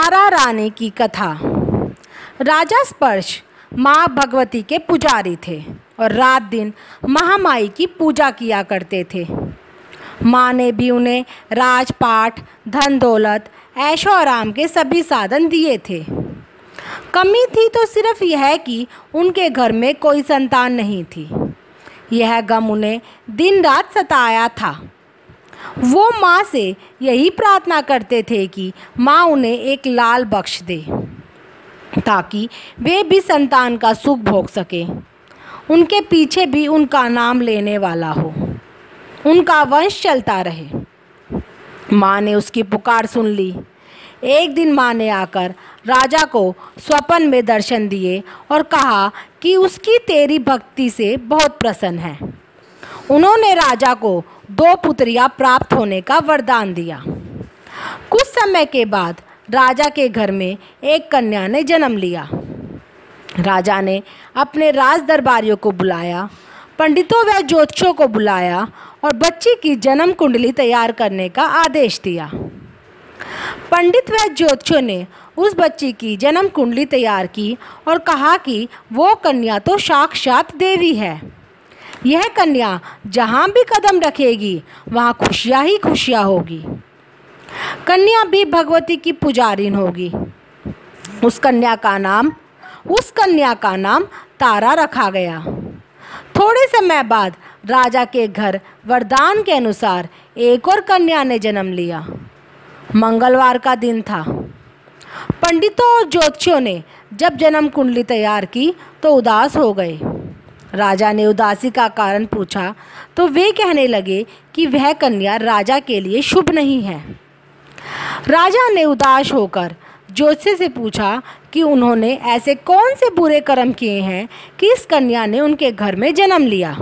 तारा रानी की कथा। राजा स्पर्श माँ भगवती के पुजारी थे और रात दिन महामाई की पूजा किया करते थे। माँ ने भी उन्हें राजपाट, धन दौलत, ऐशो आराम के सभी साधन दिए थे। कमी थी तो सिर्फ यह कि उनके घर में कोई संतान नहीं थी। यह गम उन्हें दिन रात सताया था। वो माँ से यही प्रार्थना करते थे कि माँ उन्हें एक लाल बख्श दे ताकि वे भी संतान का सुख भोग सके, उनके पीछे भी उनका नाम लेने वाला हो, उनका वंश चलता रहे। माँ ने उसकी पुकार सुन ली। एक दिन माँ ने आकर राजा को स्वप्न में दर्शन दिए और कहा कि उसकी तेरी भक्ति से बहुत प्रसन्न है। उन्होंने राजा को 2 पुत्रियां प्राप्त होने का वरदान दिया। कुछ समय के बाद राजा के घर में एक कन्या ने जन्म लिया। राजा ने अपने राज दरबारियों को बुलाया, पंडितों व ज्योतिषियों को बुलाया और बच्ची की जन्म कुंडली तैयार करने का आदेश दिया। पंडित व ज्योतिषियों ने उस बच्ची की जन्म कुंडली तैयार की और कहा कि वो कन्या तो साक्षात देवी है। यह कन्या जहाँ भी कदम रखेगी वहाँ खुशियाँ ही खुशियाँ होगी। कन्या भी भगवती की पुजारिन होगी। उस कन्या का नाम तारा रखा गया। थोड़े समय बाद राजा के घर वरदान के अनुसार एक और कन्या ने जन्म लिया। मंगलवार का दिन था। पंडितों और ज्योतिषियों ने जब जन्म कुंडली तैयार की तो उदास हो गए। राजा ने उदासी का कारण पूछा तो वे कहने लगे कि वह कन्या राजा के लिए शुभ नहीं है। राजा ने उदास होकर ज्योतिषी से पूछा कि उन्होंने ऐसे कौन से बुरे कर्म किए हैं कि इस कन्या ने उनके घर में जन्म लिया।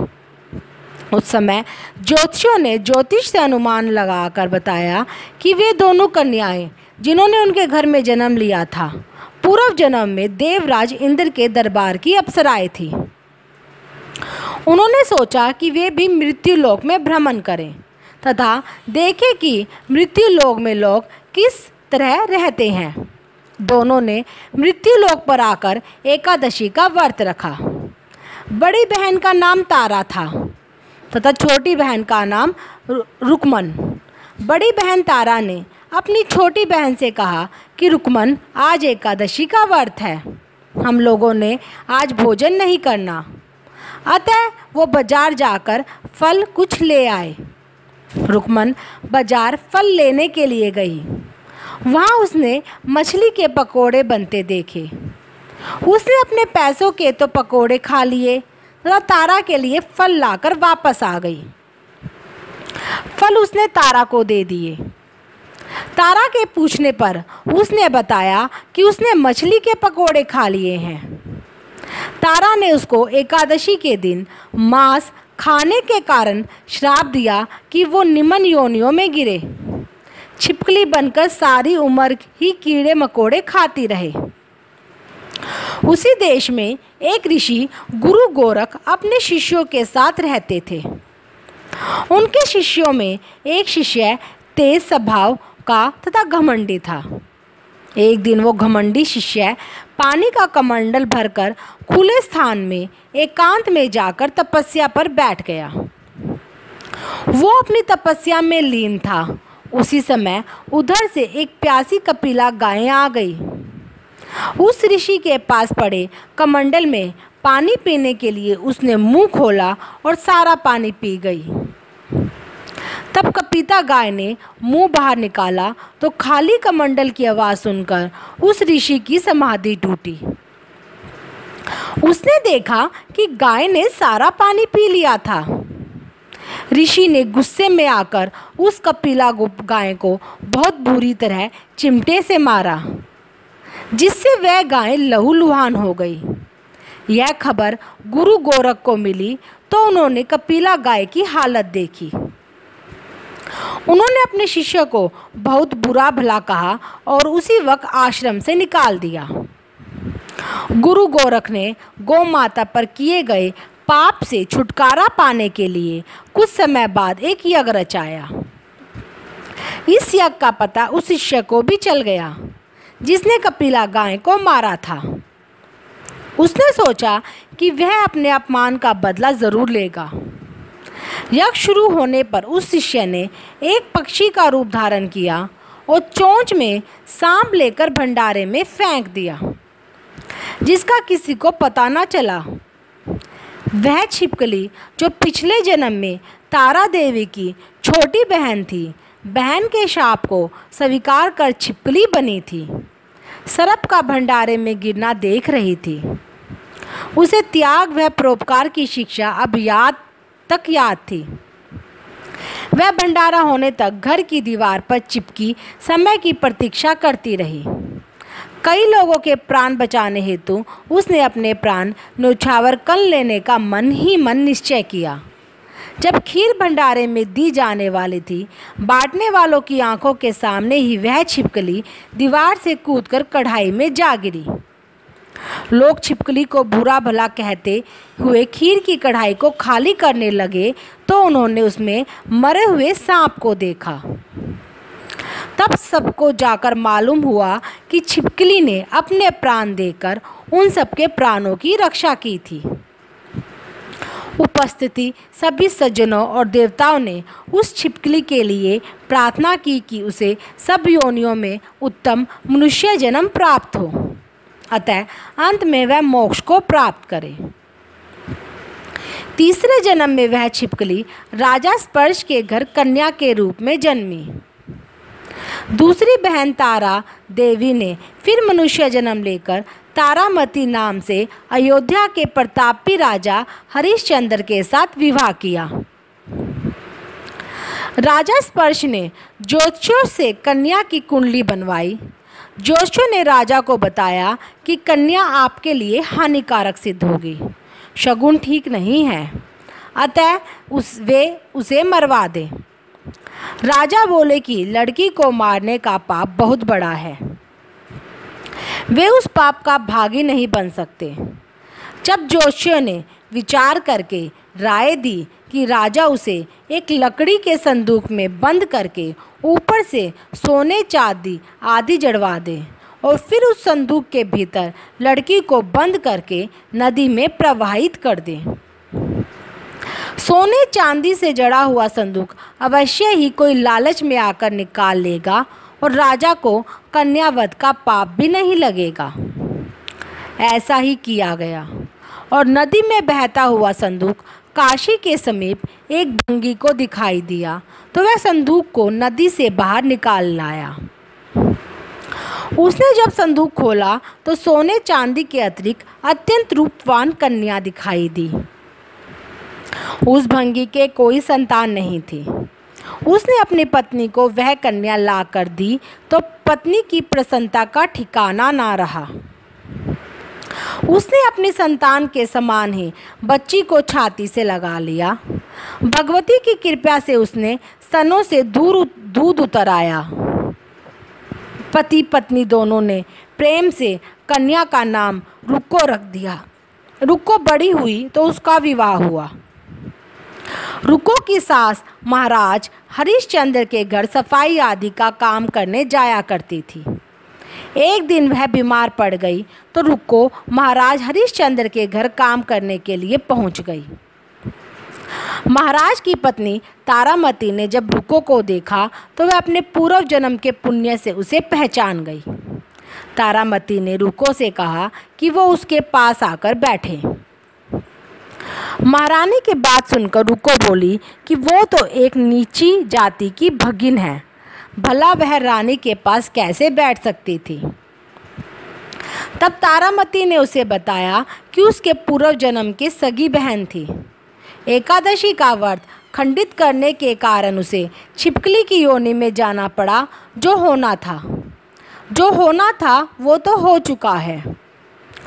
उस समय ज्योतिषियों ने ज्योतिष से अनुमान लगाकर बताया कि वे दोनों कन्याएं जिन्होंने उनके घर में जन्म लिया था, पूर्व जन्म में देवराज इंद्र के दरबार की अप्सराएं थी। उन्होंने सोचा कि वे भी मृत्यु लोक में भ्रमण करें तथा देखें कि मृत्यु लोक में लोग किस तरह रहते हैं। दोनों ने मृत्यु लोक पर आकर एकादशी का व्रत रखा। बड़ी बहन का नाम तारा था तथा छोटी बहन का नाम रुकमन। बड़ी बहन तारा ने अपनी छोटी बहन से कहा कि रुकमन, आज एकादशी का व्रत है, हम लोगों ने आज भोजन नहीं करना। अतः वो बाजार जाकर फल कुछ ले आए। रुकमन बाजार फल लेने के लिए गई। वहाँ उसने मछली के पकोड़े बनते देखे। उसने अपने पैसों के तो पकोड़े खा लिए तथा तारा के लिए फल लाकर वापस आ गई। फल उसने तारा को दे दिए। तारा के पूछने पर उसने बताया कि उसने मछली के पकोड़े खा लिए हैं। तारा ने उसको एकादशी के दिन मांस खाने के कारण श्राप दिया कि वो निम्न योनियों में गिरे, छिपकली बनकर सारी उम्र ही कीड़े मकोड़े खाती रहे। उसी देश में एक ऋषि गुरु गोरख अपने शिष्यों के साथ रहते थे। उनके शिष्यों में एक शिष्य तेज स्वभाव का तथा घमंडी था। एक दिन वो घमंडी शिष्य पानी का कमंडल भरकर खुले स्थान में एकांत में जाकर तपस्या पर बैठ गया। वो अपनी तपस्या में लीन था। उसी समय उधर से एक प्यासी कपिला गाय आ गई। उस ऋषि के पास पड़े कमंडल में पानी पीने के लिए उसने मुंह खोला और सारा पानी पी गई। तब कपिता गाय ने मुंह बाहर निकाला तो खाली कमंडल की आवाज़ सुनकर उस ऋषि की समाधि टूटी। उसने देखा कि गाय ने सारा पानी पी लिया था। ऋषि ने गुस्से में आकर उस कपिला गाय को बहुत बुरी तरह चिमटे से मारा, जिससे वह गाय लहूलुहान हो गई। यह खबर गुरु गोरख को मिली तो उन्होंने कपिला गाय की हालत देखी। उन्होंने अपने शिष्य को बहुत बुरा भला कहा और उसी वक्त आश्रम से निकाल दिया। गुरु गोरख ने गौ माता पर किए गए पाप से छुटकारा पाने के लिए कुछ समय बाद एक यज्ञ रचाया। इस यज्ञ का पता उस शिष्य को भी चल गया। जिसने कपिला गाय को मारा था। उसने सोचा कि वह अपने अपमान का बदला ज़रूर लेगा। यज्ञ शुरू होने पर उस शिष्य ने एक पक्षी का रूप धारण किया और चोंच में सांप लेकर भंडारे में फेंक दिया, जिसका किसी को पता न चला। वह छिपकली जो पिछले जन्म में तारा देवी की छोटी बहन थी, बहन के शाप को स्वीकार कर छिपकली बनी थी, सर्प का भंडारे में गिरना देख रही थी। उसे त्याग व परोपकार की शिक्षा अब याद थी। वह भंडारा होने तक घर की दीवार पर चिपकी समय की प्रतीक्षा करती रही। कई लोगों के प्राण बचाने हेतु उसने अपने प्राण न्यौछावर कर लेने का मन ही मन निश्चय किया। जब खीर भंडारे में दी जाने वाली थी, बांटने वालों की आंखों के सामने ही वह छिपकली दीवार से कूदकर कढ़ाई में जा गिरी। लोग छिपकली को बुरा भला कहते हुए खीर की कढ़ाई को खाली करने लगे तो उन्होंने उसमें मरे हुए सांप को देखा। तब सबको जाकर मालूम हुआ कि छिपकली ने अपने प्राण देकर उन सबके प्राणों की रक्षा की थी। उपस्थिति सभी सज्जनों और देवताओं ने उस छिपकली के लिए प्रार्थना की कि उसे सब योनियों में उत्तम मनुष्य जन्म प्राप्त हो, अतः अंत में वह मोक्ष को प्राप्त करे। तीसरे जन्म में वह छिपकली राजा स्पर्श के घर कन्या के रूप में जन्मी। दूसरी बहन तारा देवी ने फिर मनुष्य जन्म लेकर तारामती नाम से अयोध्या के प्रतापी राजा हरिश्चंद्र के साथ विवाह किया। राजा स्पर्श ने ज्योतिषियों से कन्या की कुंडली बनवाई। ज्योतिषियों ने राजा को बताया कि कन्या आपके लिए हानिकारक सिद्ध होगी, शगुन ठीक नहीं है, अतः वे उसे मरवा दें। राजा बोले कि लड़की को मारने का पाप बहुत बड़ा है, वे उस पाप का भागी नहीं बन सकते। जब ज्योतिषियों ने विचार करके राय दी कि राजा उसे एक लकड़ी के संदूक में बंद करके ऊपर से सोने चांदी आदि जड़वा दे और फिर उस संदूक के भीतर लड़की को बंद करके नदी में प्रवाहित कर दे। सोने चांदी से जड़ा हुआ संदूक अवश्य ही कोई लालच में आकर निकाल लेगा और राजा को कन्यावध का पाप भी नहीं लगेगा। ऐसा ही किया गया और नदी में बहता हुआ संदूक काशी के समीप एक भंगी को दिखाई दिया तो वह संदूक को नदी से बाहर निकाल लाया। उसने जब संदूक खोला तो सोने चांदी के अतिरिक्त अत्यंत रूपवान कन्या दिखाई दी। उस भंगी के कोई संतान नहीं थी। उसने अपनी पत्नी को वह कन्या ला कर दी तो पत्नी की प्रसन्नता का ठिकाना ना रहा। उसने अपनी संतान के समान ही बच्ची को छाती से लगा लिया। भगवती की कृपा से उसने स्तनों से दूध उतर आया। पति पत्नी दोनों ने प्रेम से कन्या का नाम रुक्को रख दिया। रुक्को बड़ी हुई तो उसका विवाह हुआ। रुक्को की सास महाराज हरिश्चंद्र के घर सफाई आदि का काम करने जाया करती थी। एक दिन वह बीमार पड़ गई तो रुक्को महाराज हरिश्चंद्र के घर काम करने के लिए पहुंच गई। महाराज की पत्नी तारामती ने जब रुक्को को देखा तो वह अपने पूर्व जन्म के पुण्य से उसे पहचान गई। तारामती ने रुक्को से कहा कि वो उसके पास आकर बैठे। महारानी की बात सुनकर रुक्को बोली कि वो तो एक नीची जाति की भगिन है, भला वह रानी के पास कैसे बैठ सकती थी। तब तारामती ने उसे बताया कि उसके पूर्व जन्म की सगी बहन थी। एकादशी का व्रत खंडित करने के कारण उसे छिपकली की योनि में जाना पड़ा। जो होना था वो तो हो चुका है।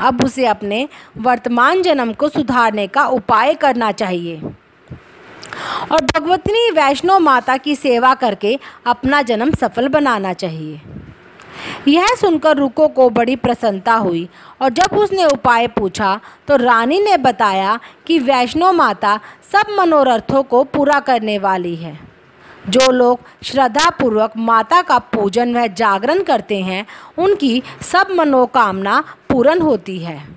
अब उसे अपने वर्तमान जन्म को सुधारने का उपाय करना चाहिए और भगवती वैष्णो माता की सेवा करके अपना जन्म सफल बनाना चाहिए। यह सुनकर रुक्को को बड़ी प्रसन्नता हुई और जब उसने उपाय पूछा तो रानी ने बताया कि वैष्णो माता सब मनोरथों को पूरा करने वाली है। जो लोग श्रद्धापूर्वक माता का पूजन व जागरण करते हैं उनकी सब मनोकामना पूर्ण होती है।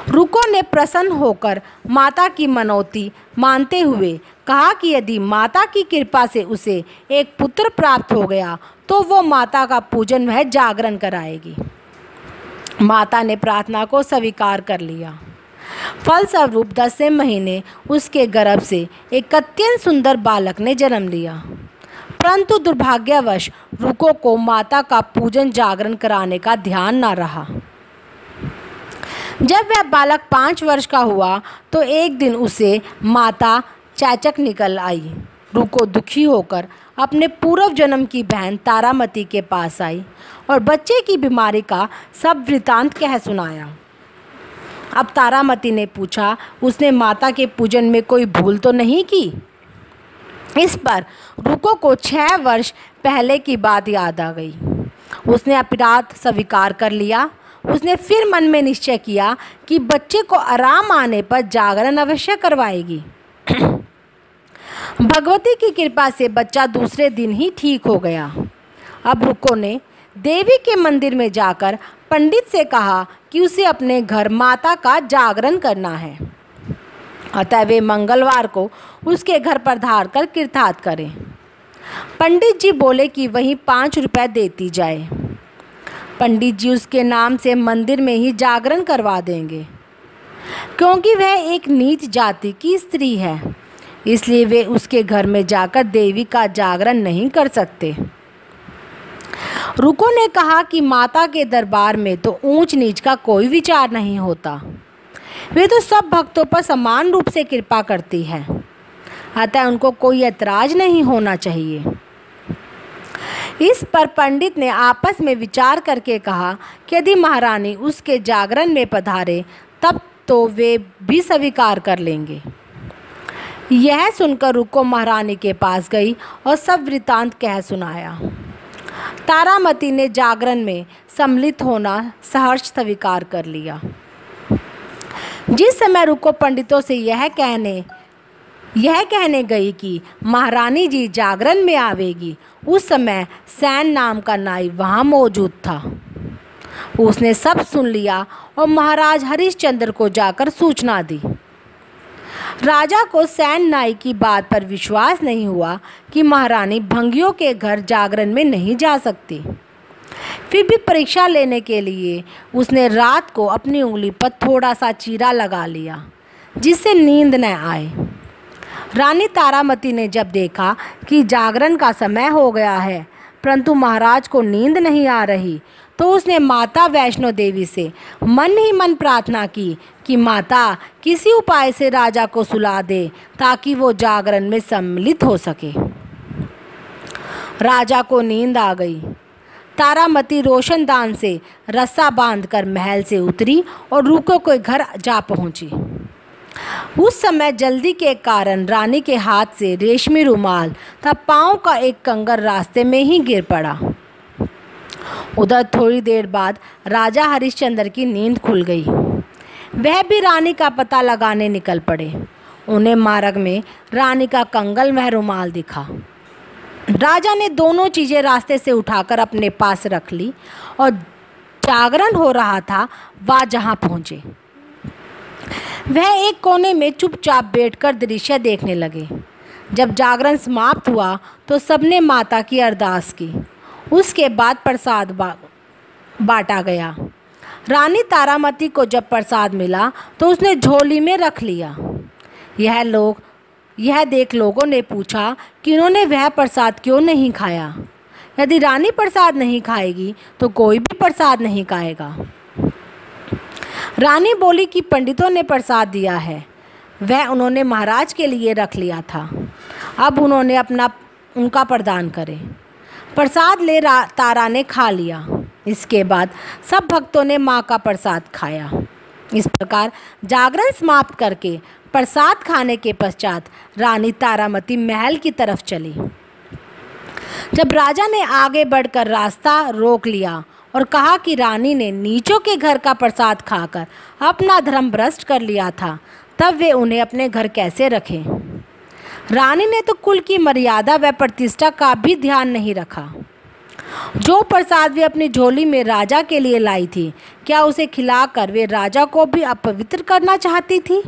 रुको ने प्रसन्न होकर माता की मनौती मानते हुए कहा कि यदि माता की कृपा से उसे एक पुत्र प्राप्त हो गया तो वो माता का पूजन व जागरण कराएगी। माता ने प्रार्थना को स्वीकार कर लिया। फलस्वरूप 10वें महीने उसके गर्भ से एक अत्यंत सुंदर बालक ने जन्म लिया। परंतु दुर्भाग्यवश रुको को माता का पूजन जागरण कराने का ध्यान न रहा। जब वह बालक 5 वर्ष का हुआ तो एक दिन उसे माता चैचक निकल आई। रुको दुखी होकर अपने पूर्व जन्म की बहन तारामती के पास आई और बच्चे की बीमारी का सब वृतांत कह सुनाया। अब तारामती ने पूछा, उसने माता के पूजन में कोई भूल तो नहीं की? इस पर रुको को 6 वर्ष पहले की बात याद आ गई। उसने अपराध स्वीकार कर लिया। उसने फिर मन में निश्चय किया कि बच्चे को आराम आने पर जागरण अवश्य करवाएगी। भगवती की कृपा से बच्चा दूसरे दिन ही ठीक हो गया। अब रुको ने देवी के मंदिर में जाकर पंडित से कहा कि उसे अपने घर माता का जागरण करना है, अतः वे मंगलवार को उसके घर पर धार कर कीर्तार्थ करें। पंडित जी बोले कि वहीं 5 रुपए देती जाए। पंडित जी उसके नाम से मंदिर में ही जागरण करवा देंगे। क्योंकि वह एक नीच जाति की स्त्री है, इसलिए वे उसके घर में जाकर देवी का जागरण नहीं कर सकते। रुको ने कहा कि माता के दरबार में तो ऊंच नीच का कोई विचार नहीं होता। वे तो सब भक्तों पर समान रूप से कृपा करती है, अतः उनको कोई ऐतराज नहीं होना चाहिए। इस पर पंडित ने आपस में विचार करके कहा कि यदि महारानी उसके जागरण में पधारे तब तो वे भी स्वीकार कर लेंगे। यह सुनकर रुको महारानी के पास गई और सब वृतांत कह सुनाया। तारामती ने जागरण में सम्मिलित होना सहर्ष स्वीकार कर लिया। जिस समय रुको पंडितों से यह कहने गई कि महारानी जी जागरण में आवेगी, उस समय सैन नाम का नाई वहाँ मौजूद था। उसने सब सुन लिया और महाराज हरिश्चंद्र को जाकर सूचना दी। राजा को सैन नाई की बात पर विश्वास नहीं हुआ कि महारानी भंगियों के घर जागरण में नहीं जा सकती। फिर भी परीक्षा लेने के लिए उसने रात को अपनी उंगली पर थोड़ा सा चीरा लगा लिया, जिससे नींद न आए। रानी तारामती ने जब देखा कि जागरण का समय हो गया है परंतु महाराज को नींद नहीं आ रही, तो उसने माता वैष्णो देवी से मन ही मन प्रार्थना की कि माता किसी उपाय से राजा को सुला दे ताकि वो जागरण में सम्मिलित हो सके। राजा को नींद आ गई। तारामती रोशनदान से रस्सा बांधकर महल से उतरी और रुको के घर जा पहुंची। उस समय जल्दी के कारण रानी के हाथ से रेशमी रुमाल तथा पाँव का एक कंगन रास्ते में ही गिर पड़ा। उधर थोड़ी देर बाद राजा हरिश्चंद्र की नींद खुल गई। वह भी रानी का पता लगाने निकल पड़े। उन्हें मार्ग में रानी का कंगन वह रुमाल दिखा। राजा ने दोनों चीज़ें रास्ते से उठाकर अपने पास रख ली और जागरण हो रहा था वह जहाँ पहुँचे। वह एक कोने में चुपचाप बैठकर दृश्य देखने लगे। जब जागरण समाप्त हुआ तो सबने माता की अरदास की। उसके बाद प्रसाद बांटा गया। रानी तारामती को जब प्रसाद मिला तो उसने झोली में रख लिया। यह देख लोगों ने पूछा कि उन्होंने वह प्रसाद क्यों नहीं खाया। यदि रानी प्रसाद नहीं खाएगी तो कोई भी प्रसाद नहीं खाएगा। रानी बोली कि पंडितों ने प्रसाद दिया है, वह उन्होंने महाराज के लिए रख लिया था, अब उन्होंने उनका प्रदान करें। प्रसाद ले तारा ने खा लिया। इसके बाद सब भक्तों ने माँ का प्रसाद खाया। इस प्रकार जागरण समाप्त करके प्रसाद खाने के पश्चात रानी तारामती महल की तरफ चली। जब राजा ने आगे बढ़कर रास्ता रोक लिया और कहा कि रानी ने नीचों के घर का प्रसाद खाकर अपना धर्म भ्रष्ट कर लिया था, तब वे उन्हें अपने घर कैसे रखें। रानी ने तो कुल की मर्यादा व प्रतिष्ठा का भी ध्यान नहीं रखा। जो प्रसाद वे अपनी झोली में राजा के लिए लाई थी, क्या उसे खिलाकर वे राजा को भी अपवित्र करना चाहती थी?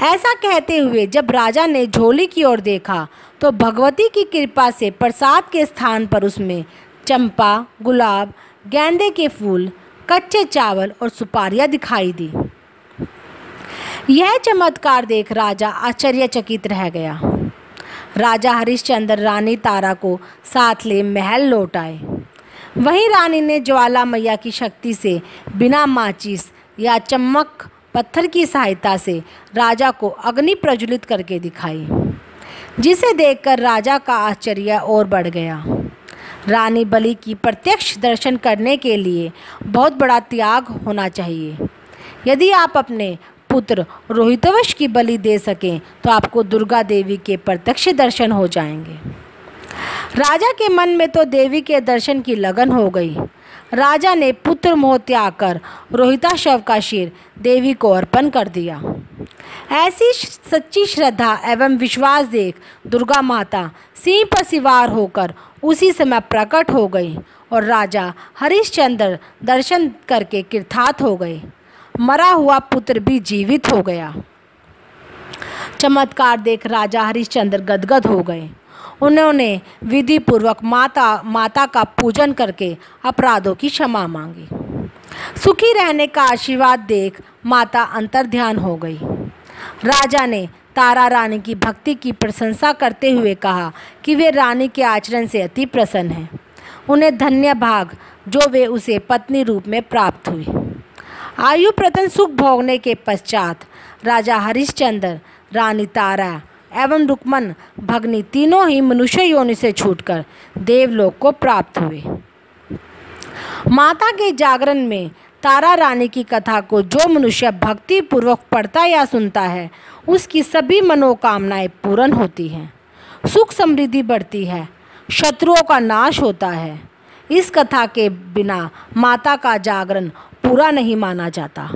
ऐसा कहते हुए जब राजा ने झोली की ओर देखा तो भगवती की कृपा से प्रसाद के स्थान पर उसमें चंपा, गुलाब, गेंदे के फूल, कच्चे चावल और सुपारियां दिखाई दी। यह चमत्कार देख राजा आश्चर्यचकित रह गया। राजा हरिश्चंद्र रानी तारा को साथ ले महल लौट आए। वहीं रानी ने ज्वाला मैया की शक्ति से बिना माचिस या चम्मक पत्थर की सहायता से राजा को अग्नि प्रज्वलित करके दिखाई, जिसे देखकर राजा का आश्चर्य और बढ़ गया। रानी बलि की प्रत्यक्ष दर्शन करने के लिए बहुत बड़ा त्याग होना चाहिए। यदि आप अपने पुत्र रोहितवंश की बलि दे सकें तो आपको दुर्गा देवी के प्रत्यक्ष दर्शन हो जाएंगे। राजा के मन में तो देवी के दर्शन की लगन हो गई। राजा ने पुत्र मोह त्याग कर रोहिताशव का शीर देवी को अर्पण कर दिया। ऐसी सच्ची श्रद्धा एवं विश्वास देख दुर्गा माता सिंह पर सवार होकर उसी समय प्रकट हो गई और राजा हरिश्चंद्र दर्शन करके कृतार्थ हो गए। मरा हुआ पुत्र भी जीवित हो गया। चमत्कार देख राजा हरिश्चंद्र गदगद हो गए। उन्होंने विधि पूर्वक माता का पूजन करके अपराधों की क्षमा मांगी। सुखी रहने का आशीर्वाद देख माता अंतर्ध्यान हो गई। राजा ने तारा रानी की भक्ति की प्रशंसा करते हुए कहा कि वे रानी के आचरण से अति प्रसन्न हैं। उन्हें धन्य भाग जो वे उसे पत्नी रूप में प्राप्त हुई। आयु प्रतन सुख भोगने के पश्चात राजा हरिश्चंद्र, रानी तारा एवं रुक्मन भगनी तीनों ही मनुष्य योनि से छूटकर देवलोक को प्राप्त हुए। माता के जागरण में तारा रानी की कथा को जो मनुष्य भक्ति पूर्वक पढ़ता या सुनता है, उसकी सभी मनोकामनाएं पूर्ण होती हैं, सुख समृद्धि बढ़ती है, शत्रुओं का नाश होता है। इस कथा के बिना माता का जागरण पूरा नहीं माना जाता।